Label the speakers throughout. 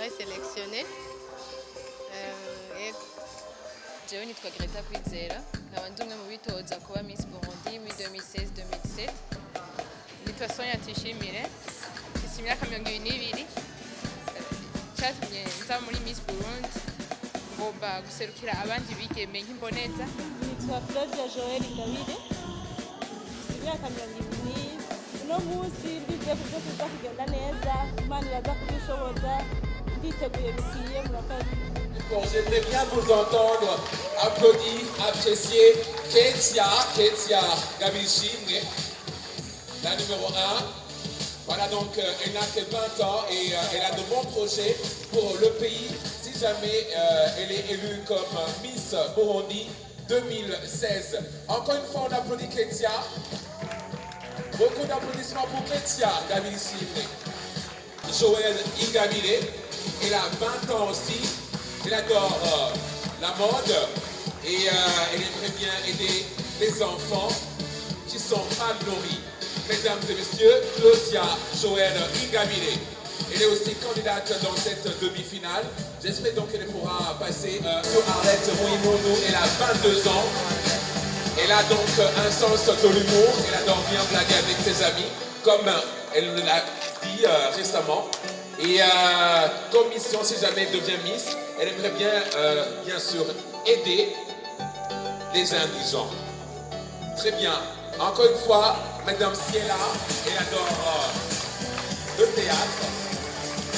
Speaker 1: serai sélectionnée.
Speaker 2: Jewe nitwa Greta Kwizera nkaba ndi umwe mu bitoza kuba Miss Burundi muri 2016-2017.
Speaker 1: Nitwa Sonia Tuyishimire, mfite imyaka 22. Cyatumye nza muri Miss Burundi ngomba guserukira abandi bigeme nk'imboneza.
Speaker 3: Nitwa Claudia Joel Ingabire, mfite imyaka 20. Uno munsi ndize ko byose biza kugenda neza, Imana iraza kubishoboza, nditeguye bikwiye murakoze.
Speaker 4: Bon, j'aimerais bien vous entendre applaudir, apprécier Ketia Gabishimwe, la numéro 1. Voilà, donc elle n'a que 20 ans et elle a de bons projets pour le pays si jamais elle est élue comme Miss Burundi 2016. Encore une fois, on applaudit Ketia. Beaucoup d'applaudissements pour Ketia Gabishimwe. Joël Ingabire, elle a 20 ans aussi. Elle adore la mode et elle aimerait bien aider les enfants qui sont mal nourris. Mesdames et messieurs, Claudia Joël Ingabire. Elle est aussi candidate dans cette demi-finale. J'espère donc qu'elle pourra passer sur Arlette Mouimounou. Elle a 22 ans. Elle a donc un sens de l'humour. Elle adore bien blaguer avec ses amis, comme elle l'a dit récemment. Et comme mission, si jamais elle devient Miss, elle aimerait bien sûr, aider les indigents. Très bien. Encore une fois, Madame Ciela, elle adore le théâtre,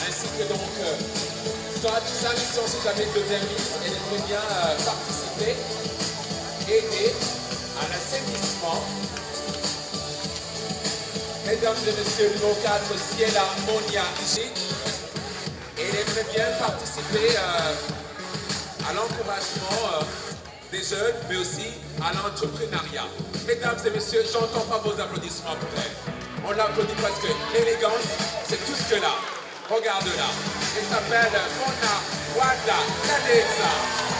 Speaker 4: ainsi que donc sa mission, si jamais elle devient Miss, elle aimerait bien participer, aider à l'assainissement. Mesdames et messieurs, numéro 4, Ciela Monia ici. Elle aimerait bien participer à l'encouragement des jeunes, mais aussi à l'entrepreneuriat. Mesdames et messieurs, j'entends pas vos applaudissements pour elle. On l'applaudit parce que l'élégance, c'est tout ce que là. Regarde-la. Elle s'appelle Mona Wada Kadeza.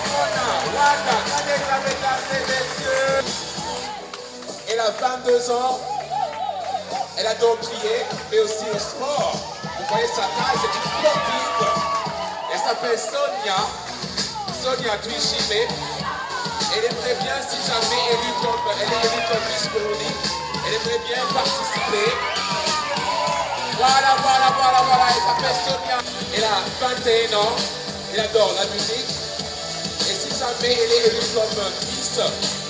Speaker 4: Mona Wada Kadeza, mesdames et messieurs. Elle a 22 ans. Elle adore prier, mais aussi le sport. Vous voyez sa taille, c'est une sportive. Elle s'appelle Sonia Tuyishime. Elle aimerait bien, si jamais elle est élue comme Miss Burundi, elle aimerait bien participer. Voilà, elle s'appelle Sonia. Elle a 21 ans, elle adore la musique. Et si jamais elle est élue comme Miss,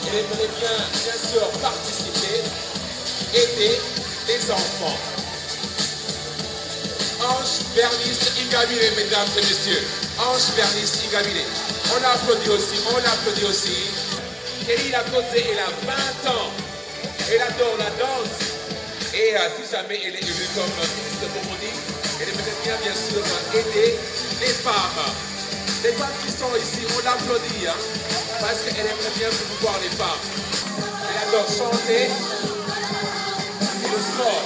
Speaker 4: elle aimerait bien sûr participer, aider les enfants. Ange Bernice Ingabire, mesdames et messieurs. Ange Bernice Ingabire. On l'applaudit aussi. Kelly Lacoté, elle a 20 ans. Elle adore la danse. Et si jamais elle est élue comme ministre de Burundi, elle aimerait bien sûr aider les femmes. Les femmes qui sont ici, on l'applaudit, hein, parce qu'elle aimerait bien promouvoir les femmes. Elle adore chanter et le sport.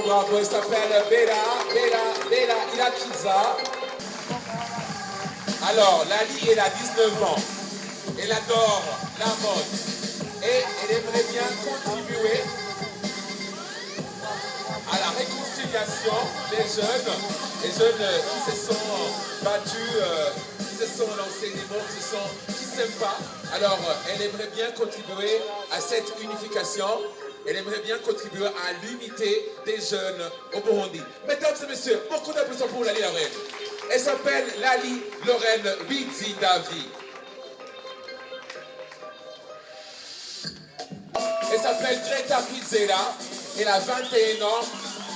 Speaker 4: Bravo, elle s'appelle Bella Irakiza. Alors, Lali, elle a 19 ans. Elle adore la mode. Et elle aimerait bien contribuer à la réconciliation des jeunes qui se sont battus, qui se sont lancés des mots, qui ne s'aiment pas. Alors, elle aimerait bien contribuer à cette unification. Elle aimerait bien contribuer à l'unité des jeunes au Burundi. Mesdames et messieurs, beaucoup d'applaudissements pour Lali Lorraine. Elle s'appelle Lali Lorraine Bizi Davi. Elle s'appelle Greta Kwizera. Elle a 21 ans.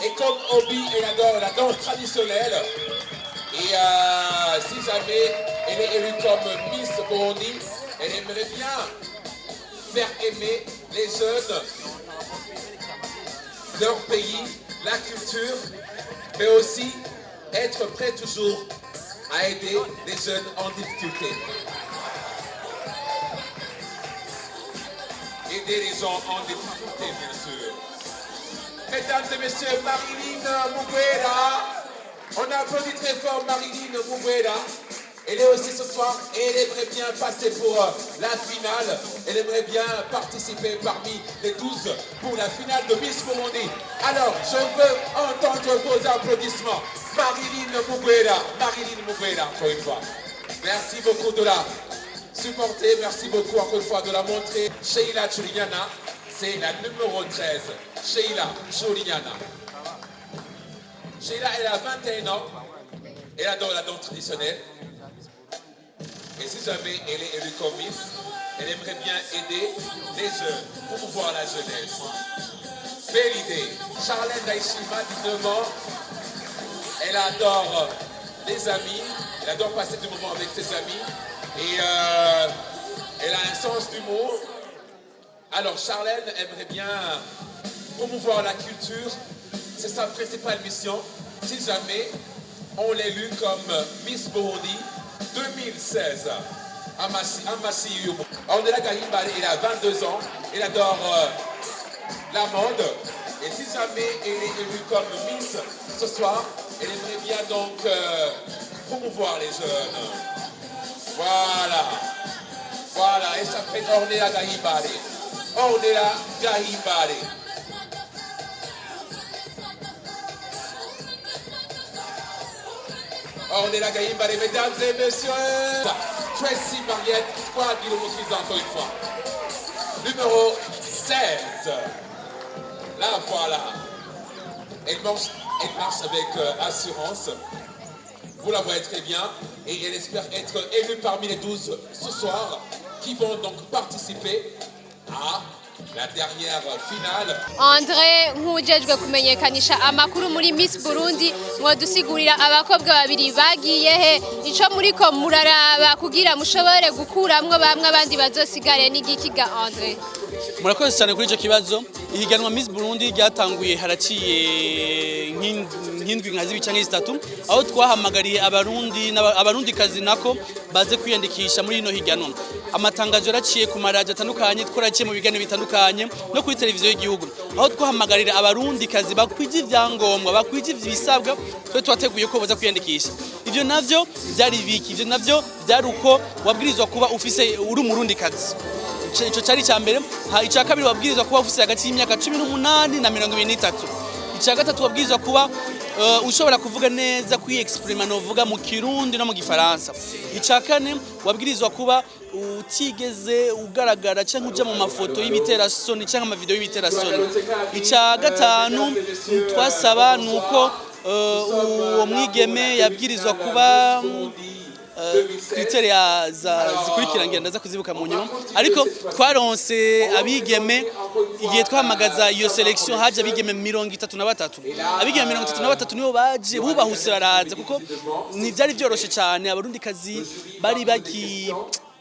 Speaker 4: Et comme hobby, elle adore la danse traditionnelle. Et si jamais elle est élue comme Miss Burundi, elle aimerait bien faire aimer les jeunes leur pays, la culture, mais aussi être prêt toujours à aider les jeunes en difficulté. Aider les gens en difficulté, bien sûr. Mesdames et messieurs, Marilyn Mugwera. On applaudit très fort Marilyn Mugwera. Elle est aussi ce soir et elle aimerait bien passer pour la finale. Elle aimerait bien participer parmi les 12 pour la finale de Miss Burundi. Alors, je veux entendre vos applaudissements. Marilyn Mugwera, encore une fois. Merci beaucoup de la supporter, merci beaucoup encore une fois de la montrer. Sheila Chulignana, c'est la numéro 13. Sheila Chulignana. Sheila, elle a 21 ans. Elle adore la danse traditionnelle. Et si jamais elle est élue comme Miss, elle aimerait bien aider les jeunes, promouvoir la jeunesse. Belle idée. Charlène Daishima, 19 ans. Elle adore les amis. Elle adore passer du moment avec ses amis. Et elle a un sens d'humour. Alors Charlène aimerait bien promouvoir la culture. C'est sa principale mission. Si jamais on l'élu comme Miss Burundi 2016. Amassi Yumo. Ornella Gahimbare, elle a 22 ans. Elle adore la mode. Et si jamais elle est élue comme Miss ce soir, elle aimerait bien donc promouvoir les jeunes. Voilà. Voilà. Elle s'appelle Ornella Gahimbare. Ornella Gahimbare. Ornella Gahimbare, mesdames et messieurs. Tracy Mariette, quoi dire le encore une fois. Numéro 16. La voilà. Elle marche avec assurance. Vous la voyez très bien. Et elle espère être élue parmi les 12 ce soir qui vont donc participer à la dernière finale.
Speaker 2: Andre nk'ujejwe kumenyekanisha amakuru muri Miss Burundi mwadusigurira abakobwa babiri bagiye he ico muriko muraraba kugira mushobore gukuramwo bamwe abandi bazosigare n'igikiga Andre.
Speaker 5: Murakoze cyane kuri ico kibazo. Ihiganwa Miss Burundi ryatanguye haraciye nk'indwi nka zibi canke zitatu aho twahamagariye abarundi kazi nako baze kwiyandikisha muri ino higanwa. Amatangazo yaraciye ku maradio atandukanye twaraciye mu biganiro bitandukanye no kuri televiziyo y'igihugu aho twahamagarira abarundi kazi bakwije ivyangombwa bakwije ibisabwa twe twateguye ko boza kwiyandikisha. Ivyo navyo byari biki, ivyo navyo byari uko wabwirizwa kuba ufise uri umurundi kazi. Ico cyari cyambere, icya kabiri wabwirizwa kuba ufise hagati y'imyaka 18 na 23. Icya gatatu wabwirizwa kuba ushobora kuvuga neza kwi-exprima no vuga mu Kirundi no mu Gifaransa. Icya kane wabwirizwa kuba utigeze ugaragara cyangwa uja mu mafoto y'ibiterasoni cyangwa ama video y'ibiterasoni. Icya gatanu twasaba nuko uwo mwigeme yabwirizwa kuba criteria zikurikirana ndaza kuzibuka mu nyuma ariko twaronse abigeme igihe twahamagaza iyo selection haje abigeme 33 abigeme 33 nibo baje bubahuse baraza kuko ntivyari byoroshe cyane abarundi kazi bari baki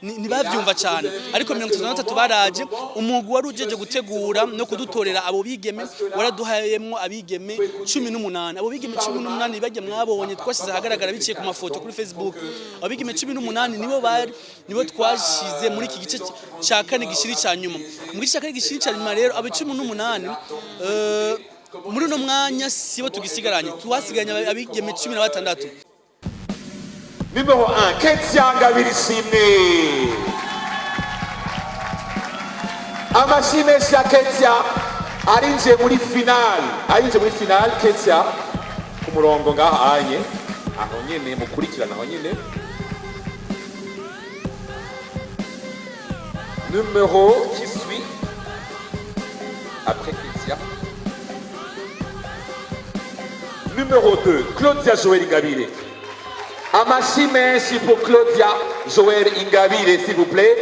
Speaker 5: ntibavyumva cyane ariko 33 baraje umugwi wari ujeje gutegura no kudutorera abo bigeme waraduhayemwo abigeme 18 abo bigeme 18 bajye mwabonye twashize ahagaragara biciye ku mafoto kuri Facebook abo bigeme 18 nibo twashize muri iki gice cya kane gishiri cya nyuma muri cya kane gishiri cya nyuma rero abo 18 muri no mwanya sibo tugisigaranye tuhasiganya abigeme 16.
Speaker 4: Numéro 1, Ketia Ngabirishimwe. Amashimwe ya Ketia arinje muri final Ketia ku murongo ngaha anye aho nyene mukurikirana aho nyene. Numéro qui suit après Ketia. Numéro 2, Claudia Joël Ingabire. Amashi menshi pour Claudia Joël Ingabire s'il vous plaît.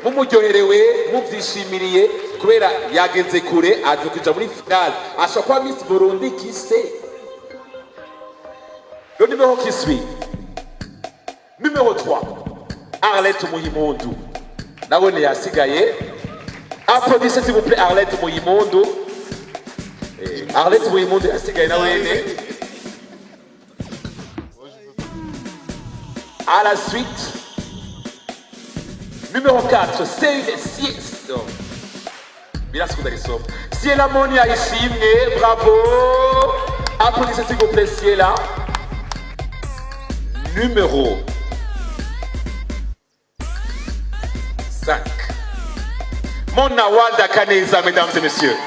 Speaker 4: Mumuryoherewe muvyishimiriye kubera yageze kure aje kuja muri finale. Ashobora Miss Burundi qui sait. Le numéro qui suit. Numéro 3. Arlette Muhimondu. Nawone yasigaye. Applaudissez s'il vous plaît Arlette Muhimondu. Arlette Muhimondu yasigaye nawene. À la suite, numéro 4, Ciela Monia Ishimwe, bravo. Applaudissez s'il vous plaît Ciela. Numéro 5. Mona Walda Kaneza, mesdames et messieurs.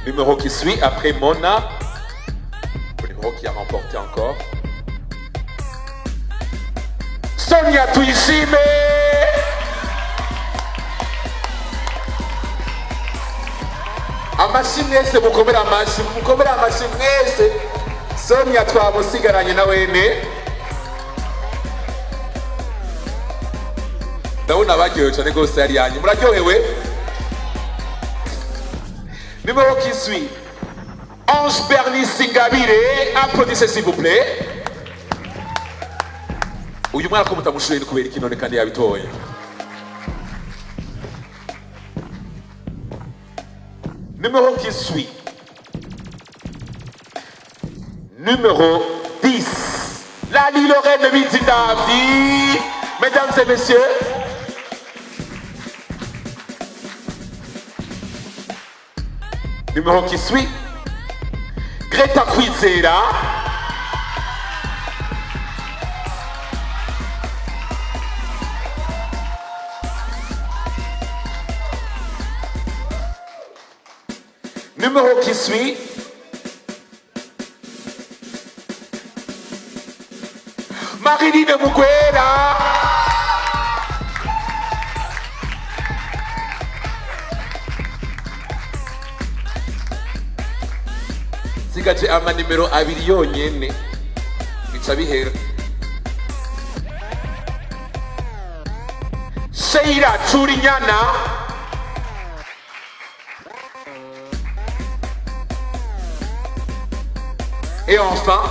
Speaker 4: Numéro qui suit après Mona. Le numéro qui a remporté encore. Sonia Tuishime. Amashi mwese mukomera amashi mwese. Sonia twamusigaranye na wene. Ndabona baryohewe cyane rwose yari yanyu. Muraryohewe? Numéro qui suit. Ange Bernice Singabire. Applaudissez s'il vous plaît. Uyu mwana ko mutamushuye kubera ikinone kandi yabitoye. Numéro qui suit. Numéro 10. Lali Lorraine Midzindavi. Mesdames et messieurs. Numéro qui suit. Greta Kwizera. Numéro qui suit. Marilyn Mukwera. Sigaje ama numero abiri yonyene. Bica bihera. Sheila Churinyana. Et enfin,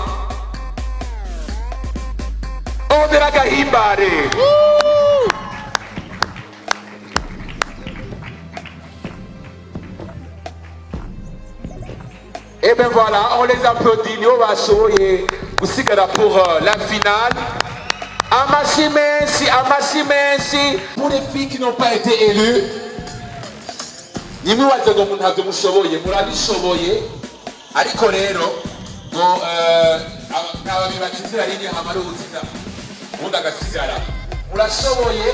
Speaker 4: Odera Gahimbare. Et bien voilà, on les applaudit. Nous va jouer aussi pour la finale. Amashi Mensi. Pour les filles qui n'ont pas été élues, nous ariko rero ngo ababi batizira rindi hamara ubuzima ubundi agasigara murashoboye.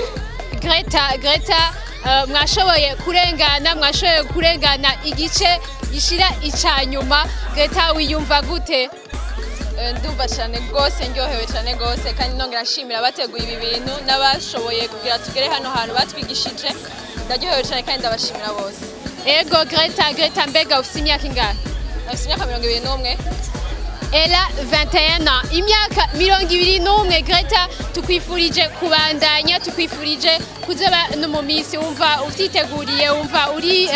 Speaker 2: Greta mwashoboye kurengana igice gishira icanyuma. Greta wiyumva gute?
Speaker 6: Ndumva cyane rwose, ndyohewe cyane rwose, kandi nongera nshimira abateguye ibi bintu n'abashoboye kugira tugere hano hantu batwigishije. Ndaryohewe cyane kandi ndabashimira bose.
Speaker 2: Ego Greta mbega ufite imyaka ingahe?
Speaker 6: Afite imyaka 21.
Speaker 2: Ela 21 ans. Imyaka 21. Greta, tukwifurije kubandanya, tukwifurije kuzoba no mu minsi wumva ufyiteguriye, wumva uri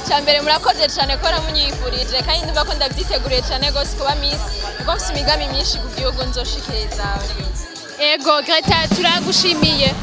Speaker 6: Cyambere murakoze cyane ko ramunyifurije, kandi ndumva ko ndavyiteguriye cyane gose kuba miss. Ubwo mfite imigambi myinshi ku gihugu nzoshikiriza.
Speaker 2: Ego Greta, turagushimiye.